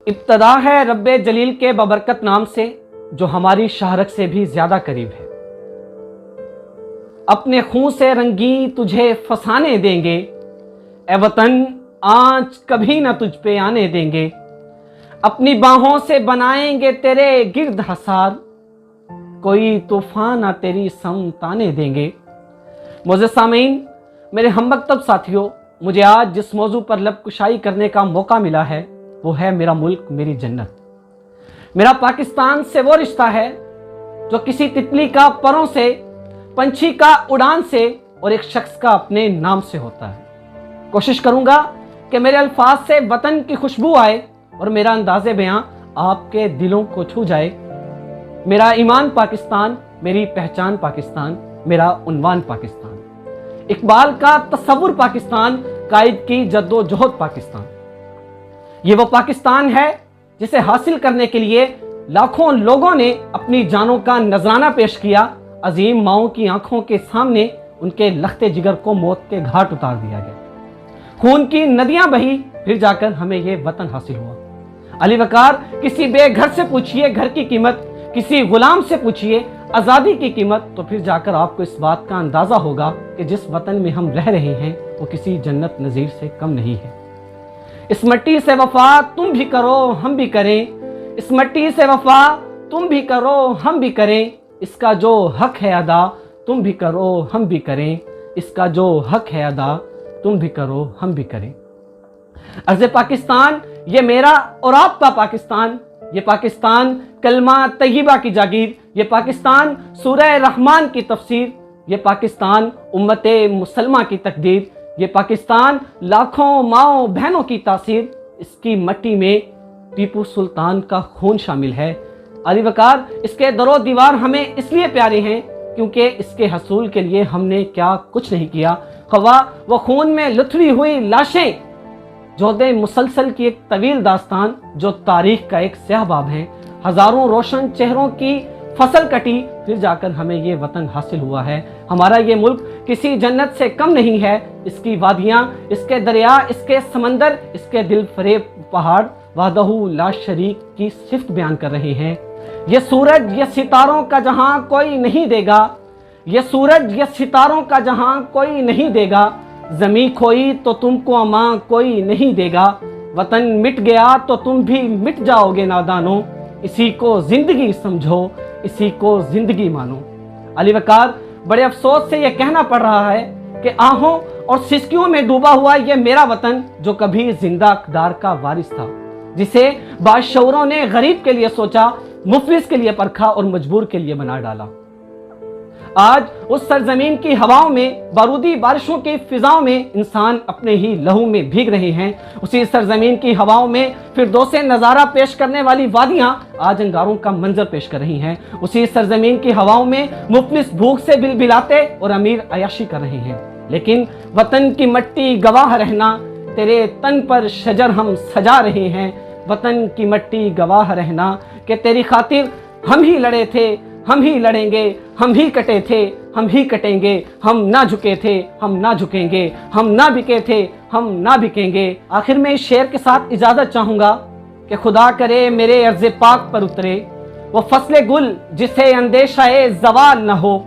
ابتدا ہے رب جلیل کے ببرکت نام سے جو ہماری شہرت سے بھی زیادہ قریب ہے۔ اپنے خون سے رنگی تجھے فسانے دیں گے، اے وطن آنچ کبھی نہ تجھ پہ آنے دیں گے۔ اپنی باہوں سے بنائیں گے تیرے گرد حصار، کوئی طوفان نہ تیری سمت آنے دیں گے۔ معزز سامعین، میرے ہم مکتب ساتھیوں، مجھے آج جس موضوع پر لب کشائی کرنے کا موقع ملا ہے وہ ہے میرا ملک میری جنت۔ میرا پاکستان سے وہ رشتہ ہے جو کسی تتلی کا پروں سے، پنچھی کا اڑان سے اور ایک شخص کا اپنے نام سے ہوتا ہے۔ کوشش کروں گا کہ میرے الفاظ سے وطن کی خوشبو آئے اور میرا انداز بیاں آپ کے دلوں کو چھو جائے۔ میرا ایمان پاکستان، میری پہچان پاکستان، میرا عنوان پاکستان، اقبال کا تصور پاکستان، قائد کی جد و جہد پاکستان۔ یہ وہ پاکستان ہے جسے حاصل کرنے کے لیے لاکھوں لوگوں نے اپنی جانوں کا نذرانہ پیش کیا۔ عظیم ماؤں کی آنکھوں کے سامنے ان کے لختے جگر کو موت کے گھاٹ اتار دیا گیا، خون کی ندیاں بہی، پھر جا کر ہمیں یہ وطن حاصل ہوا۔ علی وقار، کسی بے گھر سے پوچھئے گھر کی قیمت، کسی غلام سے پوچھئے آزادی کی قیمت، تو پھر جا کر آپ کو اس بات کا اندازہ ہوگا کہ جس وطن میں ہم رہ رہے ہیں وہ کسی جنت نظیر سے کم نہیں ہے۔ اس مٹی سے وفا تم بھی کرو ہم بھی کریں، اس مٹی سے وفا تم بھی کرو ہم بھی کریں، اس کا جو حق ہے ادا تم بھی کرو ہم بھی کریں، اس کا جو حق ہے ادا تم بھی کرو ہم بھی کریں۔ عرض پاکستان، یہ میرا اور آپ کا پاکستان، یہ پاکستان کلمہ طیبہ کی جاگیر، یہ پاکستان سورہ رحمان کی تفسیر، یہ پاکستان امت مسلمہ کی تقدیر، یہ پاکستان لاکھوں ماؤں بہنوں کی تاثیر۔ اس کی مٹی میں ٹیپو سلطان کا خون شامل ہے۔ علی وقار، اس کے در و دیوار ہمیں اس لیے پیارے ہیں کیونکہ اس کے حصول کے لیے ہم نے کیا کچھ نہیں کیا۔ خواہ وہ خون میں لتھڑی ہوئی لاشیں، جہد مسلسل کی ایک طویل داستان جو تاریخ کا ایک سیاہ باب ہے، ہزاروں روشن چہروں کی فصل کٹی، پھر جا کر ہمیں یہ وطن حاصل ہوا ہے۔ ہمارا یہ ملک کسی جنت سے کم نہیں ہے۔ اس کی وادیاں، اس کے دریا، اس کے سمندر، اس کے دل فریب پہاڑ وحدہ لا شریک کی صفت بیان کر رہے ہیں۔ یہ سورج، یہ ستاروں کا جہاں کوئی نہیں دے گا، یہ سورج، یہ ستاروں کا جہاں کوئی نہیں دے گا، زمین کھوئی تو تم کو اماں کوئی نہیں دے گا، وطن مٹ گیا تو تم بھی مٹ جاؤ گے نادانو، اسی کو زندگی سمجھو، اسی کو زندگی مانو۔ علی وقار، بڑے افسوس سے یہ کہنا پڑ رہا ہے کہ آہوں اور سسکیوں میں ڈوبا ہوا یہ میرا وطن جو کبھی زندہ اقدار کا وارث تھا، جسے باشعوروں نے غریب کے لیے سوچا، مفلس کے لیے پرکھا اور مجبور کے لیے بنا ڈالا۔ آج اس سرزمین کی ہواؤں میں، بارودی بارشوں کی فضاؤں میں انسان اپنے ہی لہو میں بھیگ رہے ہیں۔ اسی سرزمین کی ہواؤں میں فردوس نظارہ پیش کرنے والی وادیاں آج انگاروں کا منظر پیش کر رہی ہیں۔ اسی سرزمین کی ہواؤں میں مفلس بھوک سے بلبلاتے اور امیر عیاشی کر رہے ہیں۔ لیکن وطن کی مٹی گواہ رہنا، تیرے تن پر شجر ہم سجا رہے ہیں، وطن کی مٹی گواہ رہنا کہ تیری خاطر ہم ہی لڑے تھے، ہم ہی لڑیں گے، ہم ہی کٹے تھے، ہم ہی کٹیں گے، ہم نہ جھکے تھے، ہم نہ جھکیں گے، ہم نہ بکے تھے، ہم نہ بکیں گے۔ آخر میں اس شعر کے ساتھ اجازت چاہوں گا کہ خدا کرے میرے عرض پاک پر اترے وہ فصل گل جسے اندیشہ زوال نہ ہو۔